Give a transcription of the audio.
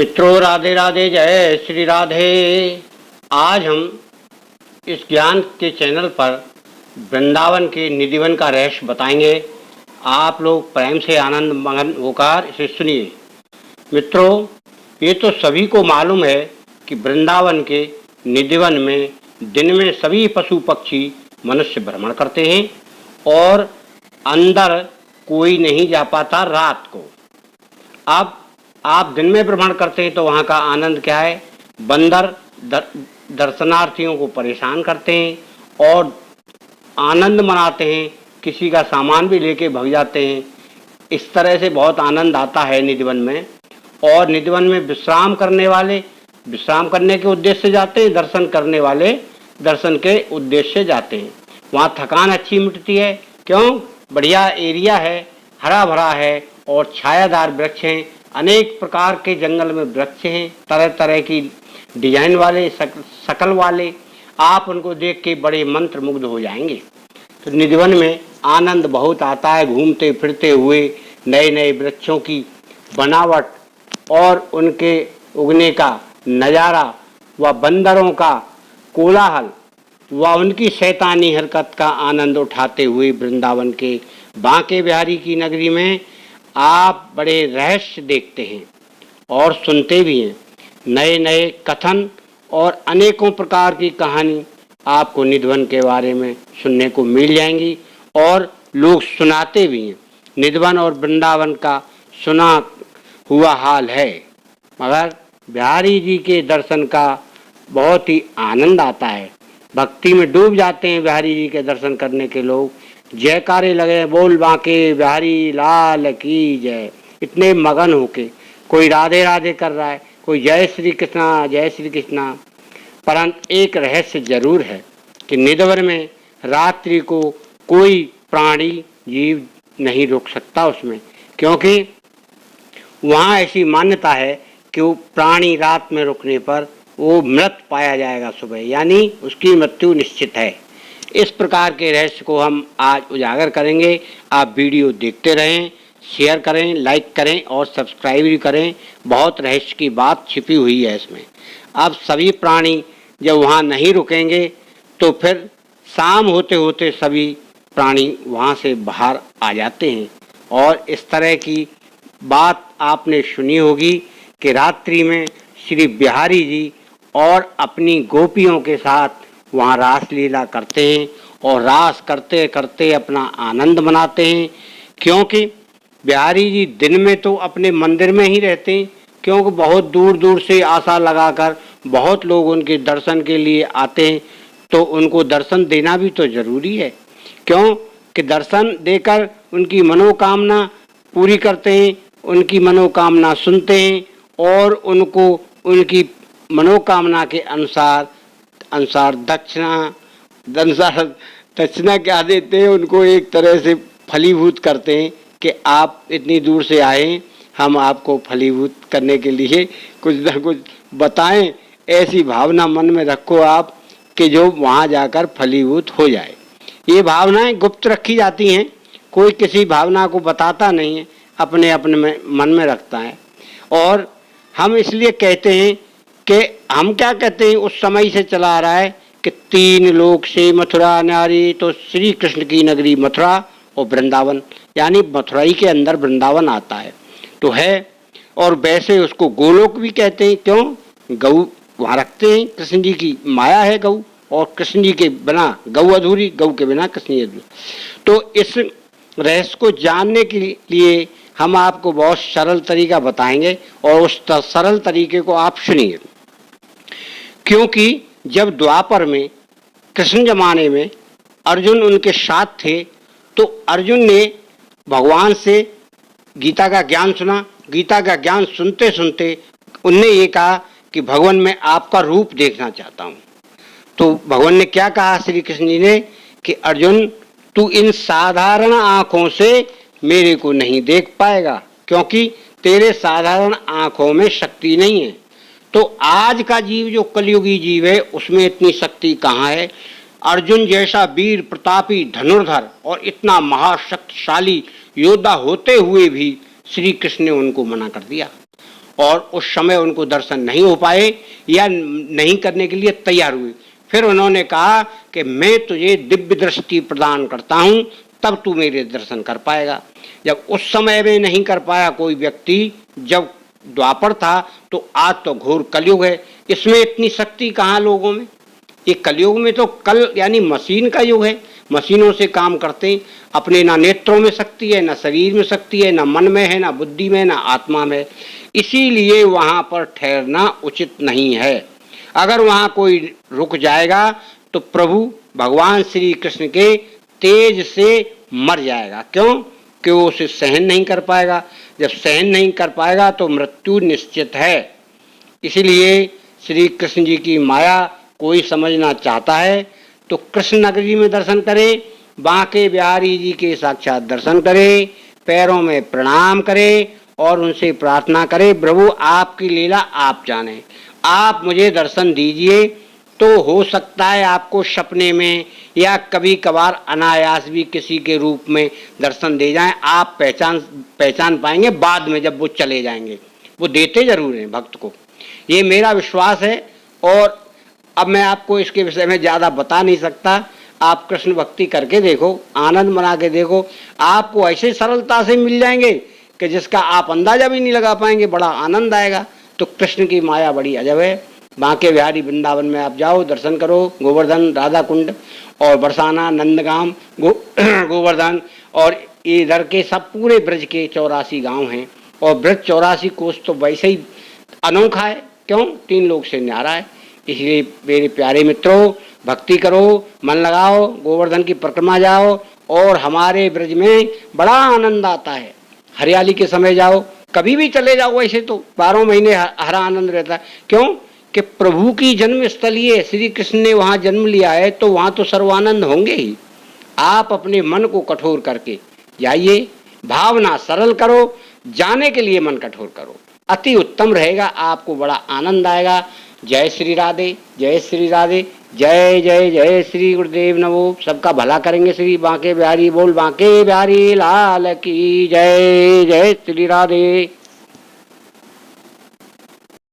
मित्रों, राधे राधे, जय श्री राधे। आज हम इस ज्ञान के चैनल पर वृंदावन के निधिवन का रहस्य बताएंगे। आप लोग प्रेम से आनंद मगन होकर इसे सुनिए। मित्रों, ये तो सभी को मालूम है कि वृंदावन के निधिवन में दिन में सभी पशु पक्षी मनुष्य भ्रमण करते हैं और अंदर कोई नहीं जा पाता रात को। अब आप दिन में भ्रमण करते हैं तो वहाँ का आनंद क्या है। बंदर दर्शनार्थियों को परेशान करते हैं और आनंद मनाते हैं, किसी का सामान भी लेके भाग जाते हैं। इस तरह से बहुत आनंद आता है निधिवन में। और निधिवन में विश्राम करने वाले विश्राम करने के उद्देश्य से जाते हैं, दर्शन करने वाले दर्शन के उद्देश्य से जाते हैं। वहाँ थकान अच्छी मिटती है। क्यों? बढ़िया एरिया है, हरा भरा है और छायादार वृक्ष हैं। अनेक प्रकार के जंगल में वृक्ष हैं, तरह तरह की डिजाइन वाले, शकल वाले। आप उनको देख के बड़े मंत्र मुग्ध हो जाएंगे। तो निधिवन में आनंद बहुत आता है। घूमते फिरते हुए नए नए वृक्षों की बनावट और उनके उगने का नज़ारा व बंदरों का कोलाहल व उनकी शैतानी हरकत का आनंद उठाते हुए वृंदावन के बांके बिहारी की नगरी में आप बड़े रहस्य देखते हैं और सुनते भी हैं। नए नए कथन और अनेकों प्रकार की कहानी आपको निधिवन के बारे में सुनने को मिल जाएंगी और लोग सुनाते भी हैं। निधिवन और वृंदावन का सुना हुआ हाल है, मगर बिहारी जी के दर्शन का बहुत ही आनंद आता है। भक्ति में डूब जाते हैं बिहारी जी के दर्शन करने के लोग। जयकारे लगे, बोल बांके बिहारी लाल की जय। इतने मगन होके कोई राधे राधे कर रहा है, कोई जय श्री कृष्णा। परंतु एक रहस्य जरूर है कि निधिवन में रात्रि को कोई प्राणी जीव नहीं रुक सकता उसमें, क्योंकि वहाँ ऐसी मान्यता है कि वो प्राणी रात में रुकने पर वो मृत पाया जाएगा सुबह, यानी उसकी मृत्यु निश्चित है। इस प्रकार के रहस्य को हम आज उजागर करेंगे। आप वीडियो देखते रहें, शेयर करें, लाइक करें और सब्सक्राइब भी करें। बहुत रहस्य की बात छिपी हुई है इसमें। अब सभी प्राणी जब वहाँ नहीं रुकेंगे तो फिर शाम होते होते सभी प्राणी वहाँ से बाहर आ जाते हैं। और इस तरह की बात आपने सुनी होगी कि रात्रि में श्री बिहारी जी और अपनी गोपियों के साथ वहाँ रास लीला करते हैं और रास करते करते अपना आनंद मनाते हैं। क्योंकि बिहारी जी दिन में तो अपने मंदिर में ही रहते हैं, क्योंकि बहुत दूर दूर से आशा लगाकर बहुत लोग उनके दर्शन के लिए आते हैं, तो उनको दर्शन देना भी तो जरूरी है। क्यों कि दर्शन देकर उनकी मनोकामना पूरी करते हैं, उनकी मनोकामना सुनते हैं और उनको उनकी मनोकामना के अनुसार दक्षिणा क्या देते हैं, उनको एक तरह से फलीभूत करते हैं कि आप इतनी दूर से आए, हम आपको फलीभूत करने के लिए कुछ न कुछ बताएं। ऐसी भावना मन में रखो आप कि जो वहाँ जाकर फलीभूत हो जाए। ये भावनाएं गुप्त रखी जाती हैं, कोई किसी भावना को बताता नहीं है, अपने अपने मन में रखता है। और हम इसलिए कहते हैं कि हम क्या कहते हैं, उस समय से चला आ रहा है कि 3 लोक से मथुरा नारी, तो श्री कृष्ण की नगरी मथुरा और वृंदावन, यानी मथुराई के अंदर वृंदावन आता है तो है। और वैसे उसको गोलोक भी कहते हैं। क्यों? गऊ वहाँ रखते हैं, कृष्ण जी की माया है गऊ, और कृष्ण जी के बिना गऊ अधूरी, गऊ के बिना कृष्ण जी अधूरी। तो इस रहस्य को जानने के लिए हम आपको बहुत सरल तरीका बताएंगे और उस सरल तरीके को आप सुनिए। क्योंकि जब द्वापर में कृष्ण जमाने में अर्जुन उनके साथ थे, तो अर्जुन ने भगवान से गीता का ज्ञान सुना। गीता का ज्ञान सुनते सुनते उनने ये कहा कि भगवान मैं आपका रूप देखना चाहता हूँ। तो भगवान ने क्या कहा श्री कृष्ण जी ने कि अर्जुन तू इन साधारण आँखों से मेरे को नहीं देख पाएगा, क्योंकि तेरे साधारण आँखों में शक्ति नहीं है। तो आज का जीव जो कलयुगी जीव है उसमें इतनी शक्ति कहाँ है। अर्जुन जैसा वीर प्रतापी धनुर्धर और इतना महाशक्तिशाली योद्धा होते हुए भी श्री कृष्ण ने उनको मना कर दिया और उस समय उनको दर्शन नहीं हो पाए या नहीं करने के लिए तैयार हुए। फिर उन्होंने कहा कि मैं तुझे दिव्य दृष्टि प्रदान करता हूँ, तब तू मेरे दर्शन कर पाएगा। जब उस समय में नहीं कर पाया कोई व्यक्ति, जब द्वापर था, तो आज तो घोर कलयुग है, इसमें इतनी शक्ति कहाँ लोगों में। ये कलयुग में तो कल यानी मशीन का युग है, मशीनों से काम करते, अपने ना नेत्रों में शक्ति है, ना शरीर में शक्ति है, ना मन में है, ना बुद्धि में, ना आत्मा में। इसीलिए वहाँ पर ठहरना उचित नहीं है। अगर वहाँ कोई रुक जाएगा तो प्रभु भगवान श्री कृष्ण के तेज से मर जाएगा। क्यों? कि वो उसे सहन नहीं कर पाएगा। जब सहन नहीं कर पाएगा तो मृत्यु निश्चित है। इसलिए श्री कृष्ण जी की माया कोई समझना चाहता है तो कृष्ण नगरी में दर्शन करे, बांके बिहारी जी के साक्षात दर्शन करे, पैरों में प्रणाम करे और उनसे प्रार्थना करे, प्रभु आपकी लीला आप जाने, आप मुझे दर्शन दीजिए। तो हो सकता है आपको सपने में या कभी कभार अनायास भी किसी के रूप में दर्शन दे जाएं, आप पहचान पाएंगे बाद में जब वो चले जाएंगे। वो देते जरूर हैं भक्त को, ये मेरा विश्वास है। और अब मैं आपको इसके विषय में ज़्यादा बता नहीं सकता। आप कृष्ण भक्ति करके देखो, आनंद मना के देखो, आपको ऐसे सरलता से मिल जाएंगे कि जिसका आप अंदाजा भी नहीं लगा पाएंगे, बड़ा आनंद आएगा। तो कृष्ण की माया बड़ी अजब है। बांके बिहारी वृंदावन में आप जाओ, दर्शन करो, गोवर्धन, राधा कुंड और बरसाना, नंदगाम, गोवर्धन और इधर के सब पूरे ब्रज के 84 गांव हैं। और ब्रज 84 कोस तो वैसे ही अनोखा है। क्यों? 3 लोग से न्यारा है। इसलिए मेरे प्यारे मित्रों, भक्ति करो, मन लगाओ, गोवर्धन की परिक्रमा जाओ और हमारे ब्रज में बड़ा आनंद आता है। हरियाली के समय जाओ, कभी भी चले जाओ, वैसे तो 12 महीने हरा आनंद रहता है। क्यों? कि प्रभु की जन्म स्थली है, श्री कृष्ण ने वहाँ जन्म लिया है, तो वहाँ तो सर्वानंद होंगे ही। आप अपने मन को कठोर करके जाइए, भावना सरल करो, जाने के लिए मन कठोर करो, अति उत्तम रहेगा, आपको बड़ा आनंद आएगा। जय श्री राधे, जय श्री राधे, जय जय जय श्री गुरुदेव नमो। सबका भला करेंगे श्री बांके बिहारी। बोल बांके बिहारी लाल की जय। जय श्री राधे।